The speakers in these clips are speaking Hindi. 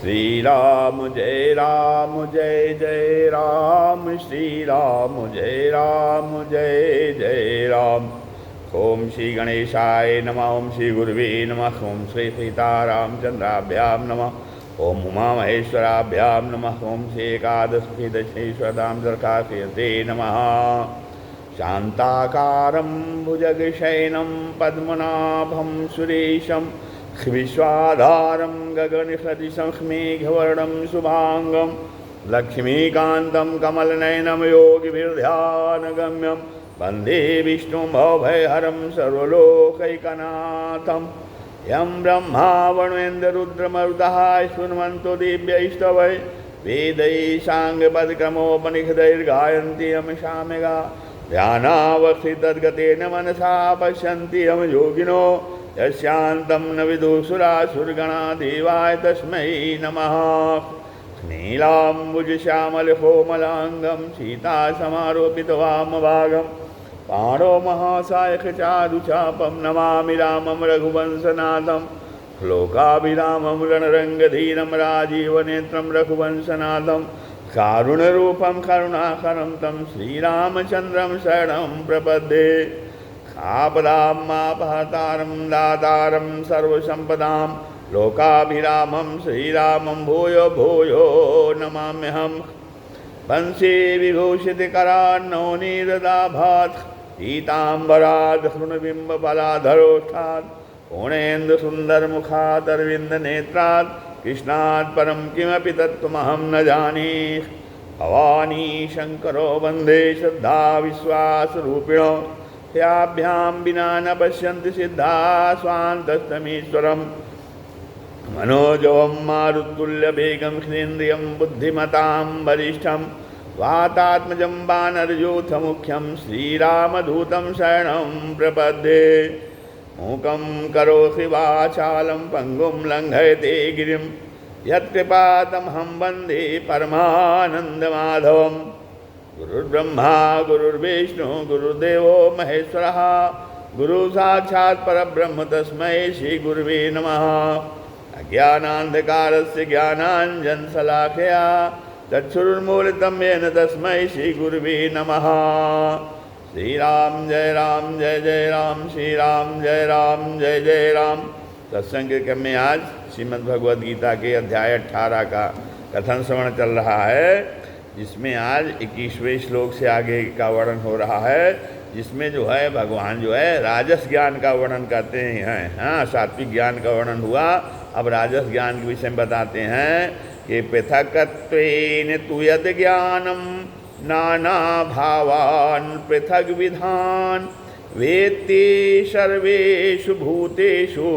श्री राम जय जय राम, श्री राम जय जय राम। ओम श्री गणेशाय नमः, ओम श्री गुरुवे नमः, ओम श्री सीतारामचंद्राभ्यां नमः, ओम उमा महेश्वराभ्यां नमः, ओम श्री एकादशी दशेश्वराम दर्काशयते नमः। शांताकारं भुजगशयनं पद्मनाभं सुरेशं विश्वाधारं गगनसदृशं मेघवर्णं शुभांगं लक्ष्मीकान्तं कमलनयनं योगिभिर्ध्यानगम्यं वन्दे विष्णुं भवभयहरं सर्वलोकैकनाथं। यं ब्रह्मा वरुणेन्द्ररुद्रमरुतः शृण्वन्तो दिव्यैस्तवै वेदैः साङ्गपदक्रमोपनिषदैर्गायन्ति यं साम्यगा ध्यानावस्थितद्गतेन मनसा पश्यन्ति यं योगिनो यस्यान्तं न विदुषुरासुरगणा देवाय तस्मै नमः। नीलाम्बुजश्यामलकोमलाङ्गं सीतासमारोपितवामभागं पाणो महासायकचारुचापं नमामि रामं रघुवंशनाथं। लोकाभिरामं रणरङ्गधीरं राजीवनेत्रं रघुवंशनाथं। कारुणरूपं करुणाकरं तं श्रीरामचन्द्रं शरणं प्रपद्ये। आपदामापहर्तारं दातारं सर्वसम्पदां लोकाभिरामं श्रीरामं भूयो भूयो नमाम्यहं। वंशे विभूषितकरान्नवनीरदाभात् पीताम्बरात् हृणबिम्बफलाधरोष्ठात् पूर्णेन्दुसुन्दरमुखात् अरविन्दनेत्रात् कृष्णात् परं किमपि तत्त्वमहं न जाने। भवानी शङ्करो वन्दे श्रद्धा विश्वासरूपिणो याभ्यां विना न पश्यन्ति सिद्धा स्वान्तस्तमीश्वरम्। मनोजवं मारुतुल्यवेगं श्रीन्द्रियं बुद्धिमतां वरिष्ठं वातात्मजं वानरयूथमुख्यं श्रीरामदूतं शरणं प्रपद्ये। मूकं करोषि वाचालं पङ्गुं लङ्घयते गिरिं यत्कृपातमहं वन्दे परमानन्दमाधवम्। गुरुर्ब्रह्मा गुरुर्विष्णु गुरुर्देवो महेश्वरः गुरुसाक्षात् परब्रह्म तस्मै श्रीगुरुवे नमः। अज्ञानान्धकारस्य ज्ञानाञ्जनशलाकया चक्षुरुन्मीलितं येन तस्मै श्रीगुरुवे नमः। श्रीराम जय राम, श्रीराम जय जय राम। सत्संग क्रम में आज श्रीमद्भगवद्गीता के अध्याय 18 का कथन श्रवण चल रहा है, जिसमें आज 21वें श्लोक से आगे का वर्णन हो रहा है, जिसमें जो है भगवान जो है राजस ज्ञान का वर्णन करते हैं। हाँ, सात्विक ज्ञान का वर्णन हुआ, अब राजस ज्ञान के विषय में बताते हैं कि पृथक्त्वेन तु यद् ज्ञानम नाना भावान् पृथग् विधान वेत्ति सर्वेषु भूतेषु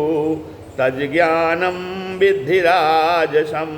तज्ज्ञानम विद्धि राजसम।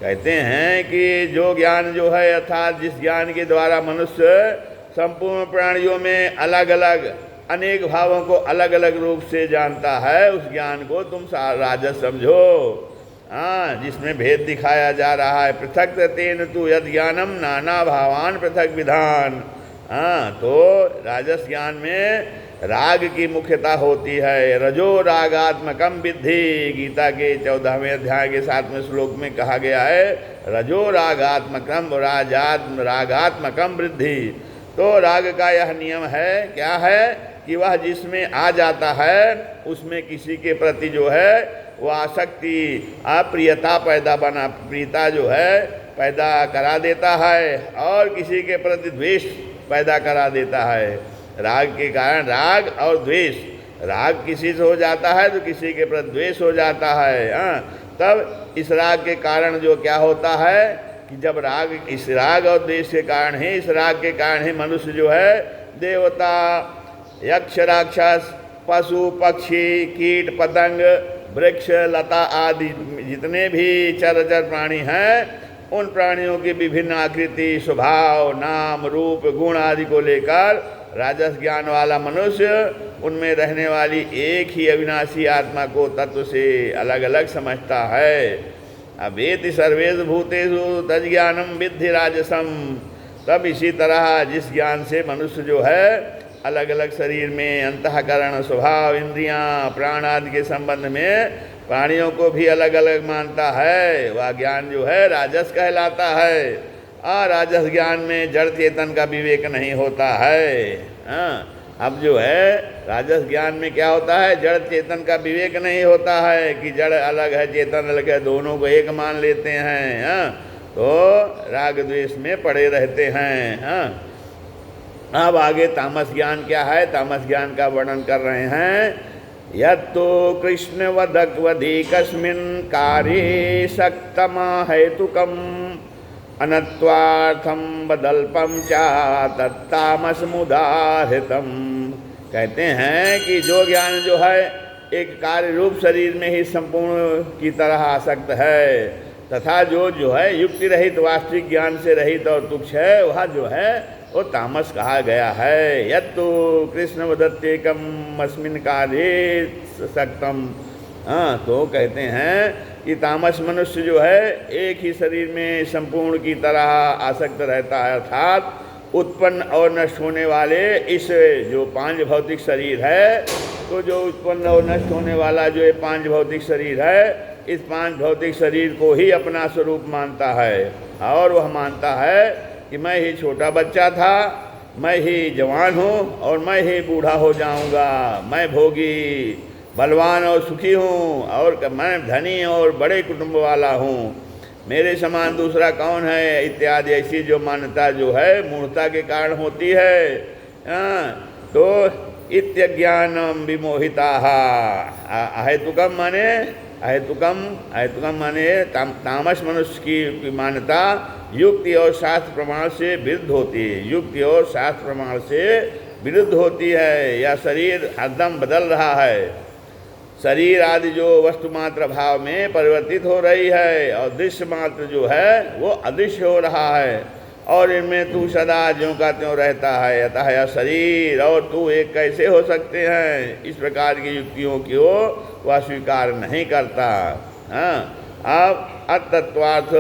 कहते हैं कि जो ज्ञान जो है, अर्थात जिस ज्ञान के द्वारा मनुष्य संपूर्ण प्राणियों में अलग अलग अनेक भावों को अलग अलग रूप से जानता है, उस ज्ञान को तुम राजस समझो। हाँ, जिसमें भेद दिखाया जा रहा है। पृथक तेन तु यद ज्ञानम नाना भावान पृथक विधान। हाँ, तो राजस ज्ञान में राग की मुख्यता होती है। रजो रागात्मकम विद्धि, गीता के 14वें अध्याय के 7वें श्लोक में कहा गया है, रजो रागात्मकम रागात्मकम वृद्धि। तो राग का यह नियम है, क्या है कि वह जिसमें आ जाता है उसमें किसी के प्रति जो है वो आसक्ति अप्रियता प्रियता जो है पैदा करा देता है, और किसी के प्रति द्वेष पैदा करा देता है। राग के कारण राग और द्वेष, राग किसी से हो जाता है तो किसी के प्रति द्वेष हो जाता है। हाँ, तब इस राग के कारण जो क्या होता है कि जब राग, इस राग और द्वेष के कारण ही, इस राग के कारण ही मनुष्य जो है देवता, यक्ष, राक्षस, पशु, पक्षी, कीट, पतंग, वृक्ष, लता आदि जितने भी चराचर प्राणी हैं, उन प्राणियों की विभिन्न आकृति, स्वभाव, नाम, रूप, गुण आदि को लेकर राजस ज्ञान वाला मनुष्य उनमें रहने वाली एक ही अविनाशी आत्मा को तत्व से अलग अलग समझता है। अवेति सर्वेषु भूतेषु तज्ज्ञानम विद्धि राजसम। तब इसी तरह जिस ज्ञान से मनुष्य जो है अलग अलग शरीर में अंतःकरण, स्वभाव, इंद्रियां, प्राण आदि के संबंध में प्राणियों को भी अलग अलग मानता है, वह ज्ञान जो है राजस कहलाता है। राजस ज्ञान में जड़ चेतन का विवेक नहीं होता है। अब जो है राजस ज्ञान में क्या होता है, जड़ चेतन का विवेक नहीं होता है कि जड़ अलग है चेतन अलग है, दोनों को एक मान लेते हैं। तो राग द्वेष में पड़े रहते हैं। अब आगे तामस ज्ञान क्या है, तामस ज्ञान का वर्णन कर रहे हैं। यत्तो कृष्ण वधिकस्मिन् कार्ये सक्तमा हेतुकम अनत्वार्थम बदल्पम चा तत्तामसमुदाहृतम। कहते हैं कि जो ज्ञान जो है एक कार्य रूप शरीर में ही संपूर्ण की तरह आसक्त है, तथा जो है युक्ति रहित वास्तविक ज्ञान से रहित और तुच्छ है, वह जो है वो तामस कहा गया है। यत्तु कृष्ण वदत्येकम अस्मिन् कार्ये सक्तम। तो कहते हैं कि तामस मनुष्य जो है एक ही शरीर में संपूर्ण की तरह आसक्त रहता है, अर्थात उत्पन्न और नष्ट होने वाले इस जो पांच भौतिक शरीर है, तो जो उत्पन्न और नष्ट होने वाला जो ये पांच भौतिक शरीर है, इस पांच भौतिक शरीर को ही अपना स्वरूप मानता है। और वह मानता है कि मैं ही छोटा बच्चा था, मैं ही जवान हूँ और मैं ही बूढ़ा हो जाऊँगा, मैं भोगी बलवान और सुखी हूँ और मैं धनी और बड़े कुटुंब वाला हूँ, मेरे समान दूसरा कौन है, इत्यादि ऐसी जो मान्यता जो है मूढ़ता के कारण होती है। तो इत्यज्ञानम विमोहिता अहेतुकम माने अहेतुकम माने तामस मनुष्य की मान्यता युक्ति और शास्त्र प्रमाण से विरुद्ध होती है, युक्ति और शास्त्र प्रमाण से विरुद्ध होती है। या शरीर हरदम बदल रहा है, शरीर आदि जो वस्तु मात्र भाव में परिवर्तित हो रही है और दृश्य मात्र जो है वो अदृश्य हो रहा है, और इनमें तू सदा ज्यों का त्यों रहता है। अतः यह शरीर और तू एक कैसे हो सकते हैं, इस प्रकार की युक्तियों की वह स्वीकार नहीं करता। अब अतत्वार्थ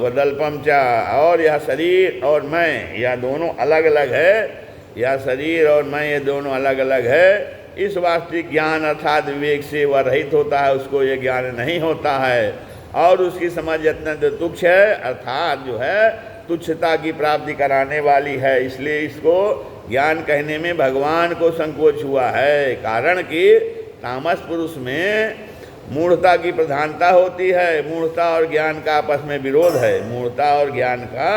वदल्पम चा, और यह शरीर और मैं यह दोनों अलग अलग है, यह शरीर और मैं ये दोनों अलग अलग है, इस वास्तविक ज्ञान अर्थात विवेक से वह रहित होता है, उसको ये ज्ञान नहीं होता है। और उसकी समझ अत्यंत तुच्छ है, अर्थात जो है तुच्छता की प्राप्ति कराने वाली है, इसलिए इसको ज्ञान कहने में भगवान को संकोच हुआ है। कारण कि तामस पुरुष में मूढ़ता की प्रधानता होती है, मूढ़ता और ज्ञान का आपस में विरोध है, मूढ़ता और ज्ञान का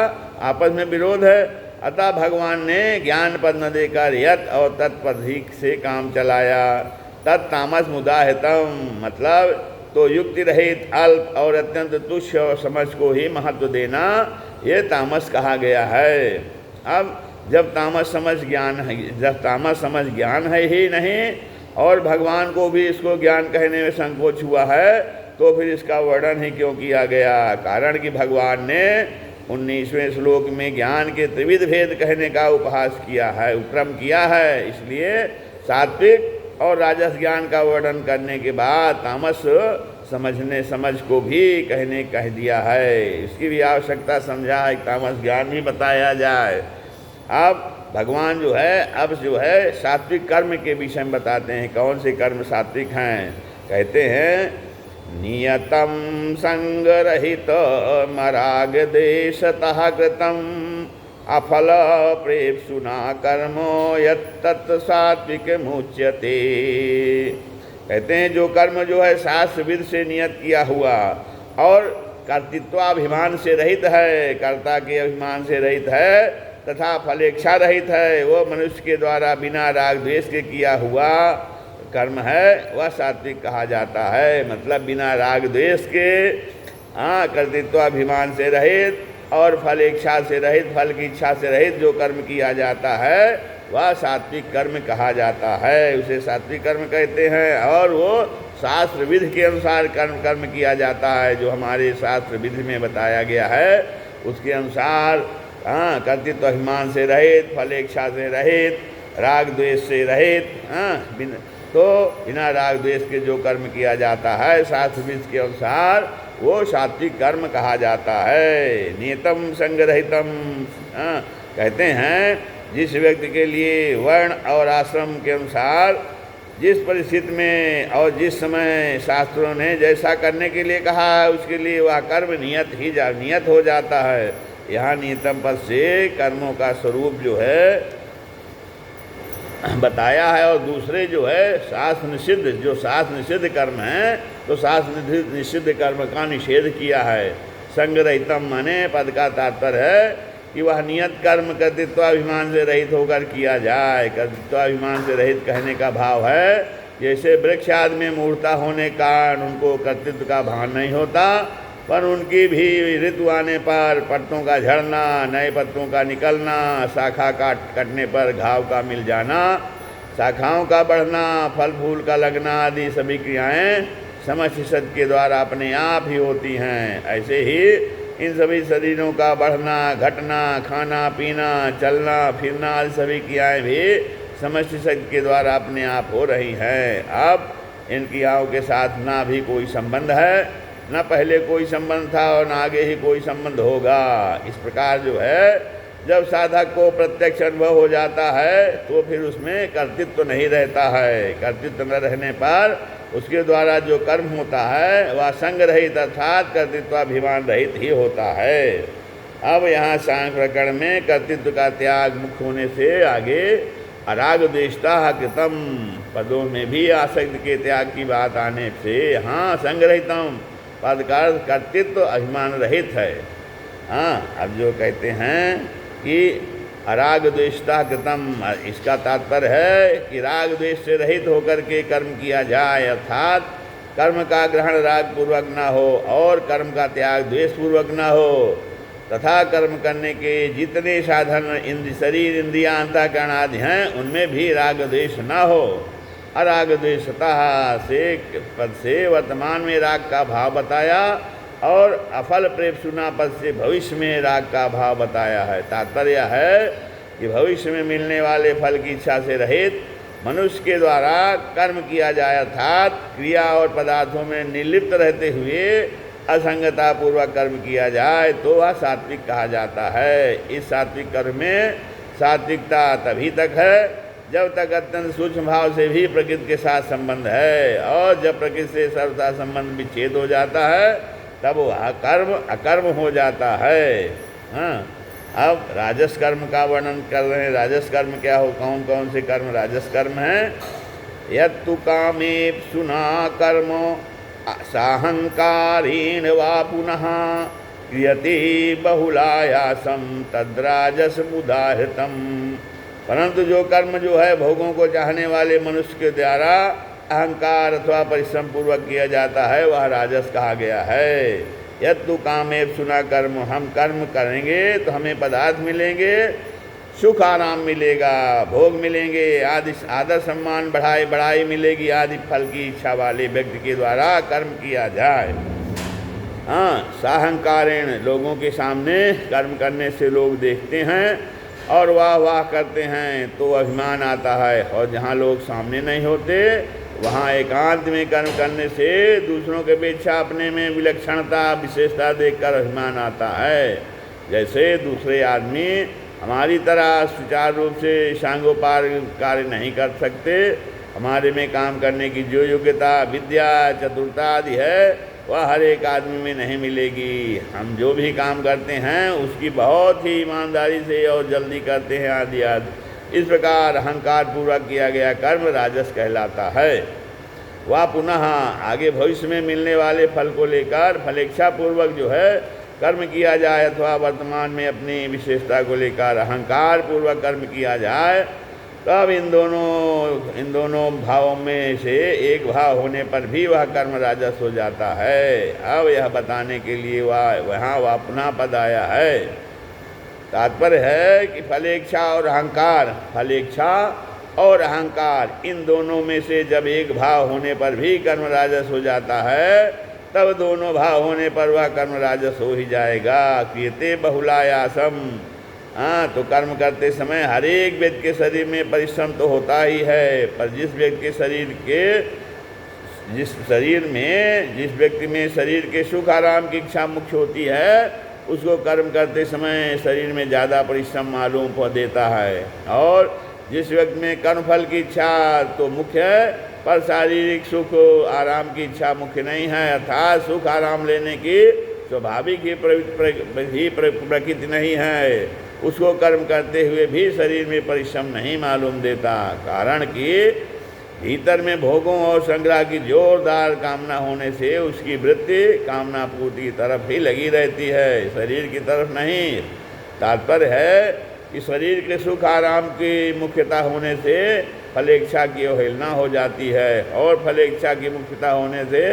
आपस में विरोध है। अतः भगवान ने ज्ञान पद न देकर यत और तत्पद ही से काम चलाया। तत्तामस मुदाहितम मतलब तो युक्ति रहित अल्प और अत्यंत तुच्छ और समझ को ही महत्व देना, ये तामस कहा गया है। अब जब तामस समझ ज्ञान है ही नहीं और भगवान को भी इसको ज्ञान कहने में संकोच हुआ है, तो फिर इसका वर्णन ही क्यों किया गया। कारण कि भगवान ने 19वें श्लोक में ज्ञान के त्रिविध भेद कहने का उपहास किया है, उपक्रम किया है, इसलिए सात्विक और राजस ज्ञान का वर्णन करने के बाद तामस समझ को भी कह दिया है। इसकी भी आवश्यकता समझा है, तामस ज्ञान भी बताया जाए। अब भगवान जो है अब जो है सात्विक कर्म के विषय में बताते हैं, कौन से कर्म सात्विक हैं। कहते हैं नियतम संगरहित मराग देशतः कृतम अफल प्रेप्सुना कर्मो यत्तत् सात्विक मुच्यते। कहते हैं जो कर्म जो है शास्त्र विध से नियत किया हुआ और कर्तृत्वाभिमान से रहित है, कर्ता के अभिमान से रहित है तथा फलेच्छा रहित है, वो मनुष्य के द्वारा बिना राग द्वेष के किया हुआ कर्म है, वह सात्विक कहा जाता है। मतलब बिना राग द्वेष के कर्तृत्वाभिमान से रहित और फल इच्छा से रहित, फल की इच्छा से रहित जो कर्म किया जाता है वह सात्विक कर्म कहा जाता है, उसे सात्विक कर्म कहते हैं। और वो शास्त्र विधि के अनुसार कर्म किया जाता है, जो हमारे शास्त्र विधि में बताया गया है उसके अनुसार कर्तृत्व अभिमान से रहित, फल इच्छा से रहित, राग द्वेष से रहित, तो बिना राग द्वेष के जो कर्म किया जाता है शास्त्र विधि के अनुसार वो सात्विक कर्म कहा जाता है। नियतम संगरहितम कहते हैं जिस व्यक्ति के लिए वर्ण और आश्रम के अनुसार जिस परिस्थिति में और जिस समय शास्त्रों ने जैसा करने के लिए कहा है उसके लिए वह कर्म नियत हो जाता है। यहाँ नियतम पद से कर्मों का स्वरूप जो है बताया है, और दूसरे जो है शास्त्र निषिद्ध कर्म है तो शास्त्र निषिद्ध कर्म का निषेध किया है। संगरहितम माने पद का तात्पर्य है कि वह नियत कर्म कर्तृत्वाभिमान से रहित होकर किया जाए। कर्तृत्वाभिमान से रहित कहने का भाव है जैसे वृक्ष आदि में मूर्ता होने का उनको कर्तृत्व का भान नहीं होता, पर उनकी भी ऋतु आने पर पत्तों का झड़ना, नए पत्तों का निकलना, शाखा कटने पर घाव का मिल जाना, शाखाओं का बढ़ना, फल फूल का लगना आदि सभी क्रियाएं समष्टि सद के द्वारा अपने आप ही होती हैं। ऐसे ही इन सभी शरीरों का बढ़ना, घटना, खाना पीना, चलना फिरना आदि सभी क्रियाएं भी समष्टि सद के द्वारा अपने आप हो रही हैं। अब इन क्रियाओं के साथ ना भी कोई संबंध है, न पहले कोई संबंध था और न आगे ही कोई संबंध होगा। इस प्रकार जो है जब साधक को प्रत्यक्ष अनुभव हो जाता है तो फिर उसमें कर्तृत्व नहीं रहता है। कर्तृत्व न रहने पर उसके द्वारा जो कर्म होता है वह संग रहित अर्थात कर्तृत्वाभिमान रहित ही होता है। अब यहाँ सांख्य प्रकरण में कर्तृत्व का त्याग मुख्य होने से आगे अराग द्वेष्टा कृतम पदों में भी आसक्ति के त्याग की बात आने से यहाँ संग्रहितम पद का कर्तृत्व अभिमान रहित है। हाँ, अब जो कहते हैं कि अराग द्वेष्टा कृतम, इसका तात्पर्य है कि राग द्वेष से रहित होकर के कर्म किया जाए, अर्थात कर्म का ग्रहण राग पूर्वक न हो और कर्म का त्याग द्वेष पूर्वक न हो, तथा कर्म करने के जितने साधन शरीर इंद्रियां अंतःकरण आदि हैं उनमें भी राग द्वेष न हो। अराग द्वेषतः से पद से वर्तमान में राग का भाव बताया और अफल प्रेपसुना पद से भविष्य में राग का भाव बताया है। तात्पर्य है कि भविष्य में मिलने वाले फल की इच्छा से रहित मनुष्य के द्वारा कर्म किया जाए, अर्थात क्रिया और पदार्थों में निर्लिप्त रहते हुए असंगता पूर्वक कर्म किया जाए तो वह सात्विक कहा जाता है। इस सात्विक कर्म में सात्विकता तभी तक है जब तक अत्यंत सूक्ष्म भाव से भी प्रकृति के साथ संबंध है, और जब प्रकृति से सर्वथा संबंध विच्छेद हो जाता है तब वह कर्म अकर्म हो जाता है। हाँ, अब राजस कर्म का वर्णन कर रहे हैं। राजस कर्म क्या हो, कौन कौन से कर्म राजस कर्म हैं? यत्तु कामेप्सुना कर्म साहंकारेण वा पुनः क्रियते बहुलायासम तद्राजस मुदाहृतम। परंतु जो कर्म जो है भोगों को चाहने वाले मनुष्य के द्वारा अहंकार अथवा परिश्रम पूर्वक किया जाता है वह राजस कहा गया है। यत्तु कामेप्सुना कर्म, हम कर्म करेंगे तो हमें पदार्थ मिलेंगे, सुख आराम मिलेगा, भोग मिलेंगे, आदि आदर सम्मान बढ़ाई मिलेगी आदि फल की इच्छा वाले व्यक्ति के द्वारा कर्म किया जाए। हाँ, साहंकारेण, लोगों के सामने कर्म करने से लोग देखते हैं और वाह वाह करते हैं तो अभिमान आता है, और जहाँ लोग सामने नहीं होते वहाँ एकांत में कर्म करने से दूसरों के अपेक्षा अपने में विलक्षणता विशेषता देखकर अभिमान आता है। जैसे दूसरे आदमी हमारी तरह सुचारू रूप से सांगोपार कार्य नहीं कर सकते, हमारे में काम करने की जो योग्यता विद्या चतुरता आदि है वह हर एक आदमी में नहीं मिलेगी। हम जो भी काम करते हैं उसकी बहुत ही ईमानदारी से और जल्दी करते हैं आदि आदि। इस प्रकार अहंकार पूर्वक किया गया कर्म राजस कहलाता है। वह पुनः आगे भविष्य में मिलने वाले फल को लेकर फलेच्छा पूर्वक जो है कर्म किया जाए अथवा वर्तमान में अपनी विशेषता को लेकर अहंकार पूर्वक कर्म किया जाए तब इन दोनों भावों में से एक भाव होने पर भी वह कर्म राजस हो जाता है। अब यह बताने के लिए वहाँ वह पुनः पद आया है। तात्पर्य है कि फलेच्छा और अहंकार इन दोनों में से जब एक भाव होने पर भी कर्म राजस हो जाता है तब दोनों भाव होने पर वह कर्म राजस हो ही जाएगा। क्रियते बहुलायासम, हाँ, तो कर्म करते समय हर एक व्यक्ति के शरीर में परिश्रम तो होता ही है, पर जिस व्यक्ति में शरीर के सुख आराम की इच्छा मुख्य होती है उसको कर्म करते समय शरीर में ज़्यादा परिश्रम मालूम देता है, और जिस व्यक्ति में कर्मफल की इच्छा तो मुख्य है, पर शारीरिक सुख आराम की इच्छा मुख्य नहीं है, अर्थात सुख आराम लेने की स्वाभाविक ही प्रकृति नहीं है, उसको कर्म करते हुए भी शरीर में परिश्रम नहीं मालूम देता। कारण कि भीतर में भोगों और संग्रह की जोरदार कामना होने से उसकी वृत्ति कामना पूर्ति की तरफ ही लगी रहती है, शरीर की तरफ नहीं। तात्पर्य है कि शरीर के सुख आराम की मुख्यता होने से फलेच्छा की अवहेलना हो जाती है, और फलेच्छा की मुख्यता होने से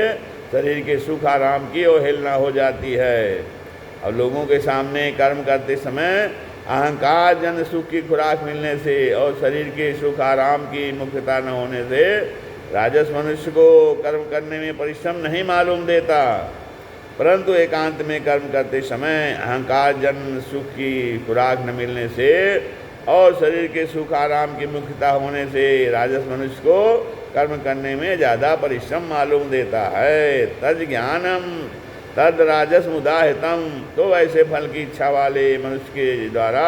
शरीर के सुख आराम की अवहेलना हो जाती है। और लोगों के सामने कर्म करते समय अहंकार जन सुख की खुराक मिलने से और शरीर के सुख आराम की मुख्यता न होने से राजस मनुष्य को कर्म करने में परिश्रम नहीं मालूम देता, परंतु एकांत में कर्म करते समय अहंकार जन सुख की खुराक न मिलने से और शरीर के सुख आराम की मुख्यता होने से राजस मनुष्य को कर्म करने में ज़्यादा परिश्रम मालूम देता है। तज ज्ञानम तद राजस मुदाहितम, तो ऐसे फल की इच्छा वाले मनुष्य के द्वारा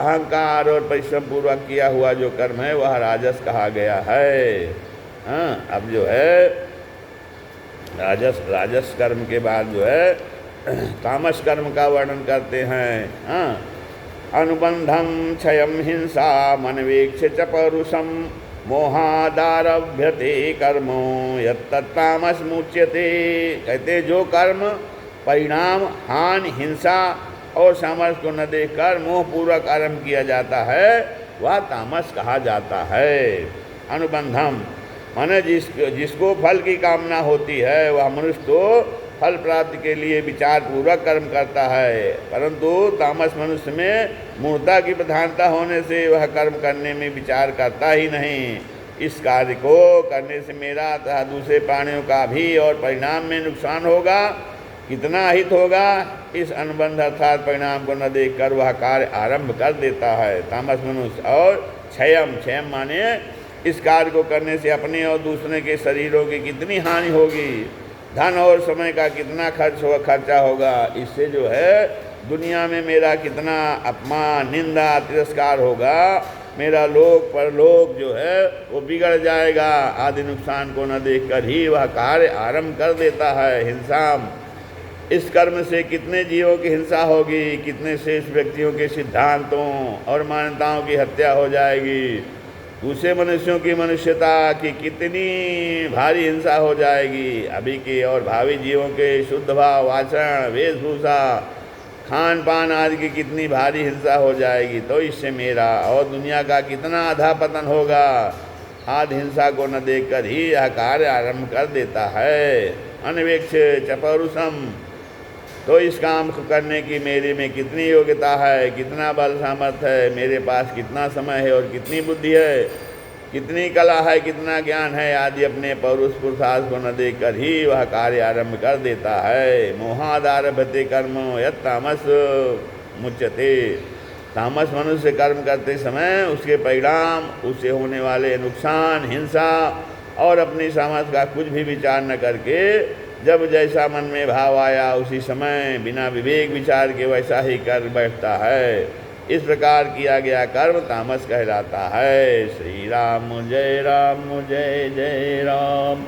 अहंकार और परिश्रम पूर्वक किया हुआ जो कर्म है वह राजस कहा गया है। हाँ, अब जो है राजस कर्म के बाद जो है तामस कर्म का वर्णन करते हैं। हाँ, अनुबंधम क्षयम हिंसा मनवेक्ष च पौरुषम मोहादारभ्यते कर्मो यत्ततामस मुच्यते। कहते जो कर्म परिणाम हानि हिंसा और सामर्थ्य को न देखकर मोहपूर्वक आरंभ किया जाता है वह तामस कहा जाता है। अनुबंधम माने जिसको फल की कामना होती है वह मनुष्य तो फल प्राप्ति के लिए विचार पूर्वक कर्म करता है, परंतु तामस मनुष्य में मूर्ता की प्रधानता होने से वह कर्म करने में विचार करता ही नहीं। इस कार्य को करने से मेरा तथा दूसरे प्राणियों का भी और परिणाम में नुकसान होगा, कितना हित होगा, इस अनुबंध अर्थात परिणाम को न देखकर वह कार्य आरंभ कर देता है तामस मनुष्य। और क्षयम माने इस कार्य को करने से अपने और दूसरे के शरीरों की कितनी हानि होगी, धन और समय का कितना खर्चा होगा, इससे जो है दुनिया में मेरा कितना अपमान निंदा तिरस्कार होगा, मेरा लोक परलोक जो है वो बिगड़ जाएगा आदि नुकसान को न देखकर ही वह कार्य आरंभ कर देता है। हिंसाम, इस कर्म से कितने जीवों की हिंसा होगी, कितने शेष व्यक्तियों के सिद्धांतों और मान्यताओं की हत्या हो जाएगी, दूसरे मनुष्यों की मनुष्यता की कितनी भारी हिंसा हो जाएगी, अभी के और भावी जीवों के शुद्ध भाव आचरण वेशभूषा खान पान आदि की कितनी भारी हिंसा हो जाएगी, तो इससे मेरा और दुनिया का कितना अधापतन होगा आदि हिंसा को न देखकर ही यह कार्य आरंभ कर देता है। अनवेक्ष चपौरुषम, तो इस काम को करने की मेरे में कितनी योग्यता है, कितना बल सामर्थ्य है, मेरे पास कितना समय है और कितनी बुद्धि है, कितनी कला है, कितना ज्ञान है आदि अपने पौरुष पुरुषार्थ को न देखकर ही वह कार्य आरंभ कर देता है। मोहादारभते कर्मो यत् तामस मुच्यते, तामस मनुष्य कर्म करते समय उसके परिणाम, उससे होने वाले नुकसान, हिंसा और अपनी सामर्थ्य का कुछ भी विचार न करके जब जैसा मन में भाव आया उसी समय बिना विवेक विचार के वैसा ही कर बैठता है। इस प्रकार किया गया कर्म तामस कहलाता है। श्री राम जय जय राम।